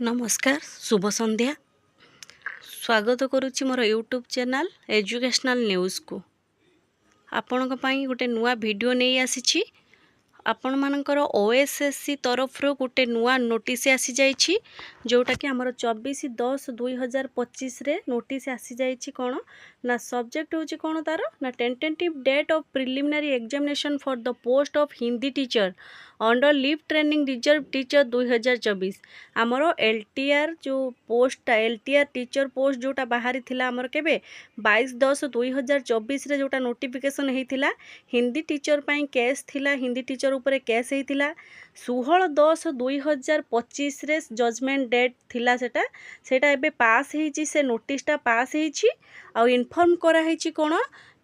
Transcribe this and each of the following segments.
नमस्कार शुभ संध्या स्वागत करुच्ची मोर YouTube channel educational news को आपण गोटे नुआ वीडियो नहीं आसी आपण मानकर ओएसएससी तरफ गोटे नुआ नोटिस आसी जाइछि जोटा कि हमर 24/10/2025 रे नोटिस आसी जाइछि कोन ना सब्जेक्ट होछि कोन तार ना tentative date of preliminary examination for the post of Hindi teacher under leave training reserve teacher 2024 आमर एलटीआर जो पोस्ट एलटीआर टीचर पोस्ट जोटा बाहरी थिला आमर केबे 22/10/2024 रे जोटा नोटिफिकेशन हेतिला हिंदी टीचर पई केस थिला हिंदी टीचर उपरे केस हेतिला 16/10/2025 रे जजमेंट डेट थिला सेटा एबे पास हेछि से नोटिसटा पास हेछि आ इन्फॉर्म करा हेछि कोन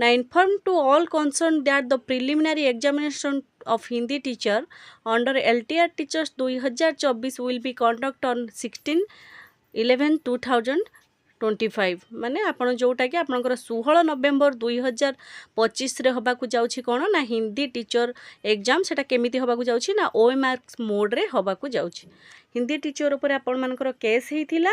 ना inform to all concern that the preliminary examination of Hindi teacher under LTR teachers 2024 will be conduct on 16/11/2025 माने आपण जोटा कि आपनकर 16 नवेम्बर 2025 रे हबा को जाउछि कोन ना हिंदी टीचर एग्जाम सेटा केमिति हबा को जाउछि ना ओएमआर मोड रे हबा को जाउछि हिंदी टीचर ऊपर आपण मानकर केस हेतिला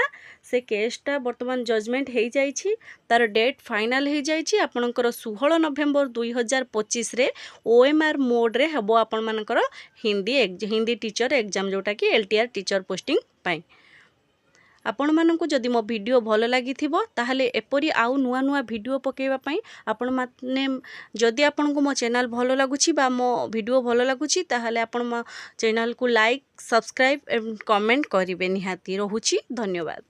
से केसटा वर्तमान जजमेंट हे जाइछि तार डेट फाइनल हे जाइछि आपनकर 16 नवेम्बर 2025 रे ओएमआर मोड रे हबो आपण मानकर हिंदी टीचर एग्जाम जोटा कि एलटीआर टीचर पोस्टिंग पाई आपण मानकु जदि मो वीडियो भल लागि थिबो ताहले एपरी आउ नुआ नुआ वीडियो पकेबा पई आपण माने जदि आपण को मो चैनल भल लागुछि बा मो वीडियो भल लागुछि ताहले आपण मो चैनल को लाइक सब्सक्राइब एवं कमेंट करिवे निहाती रहूछि धन्यवाद।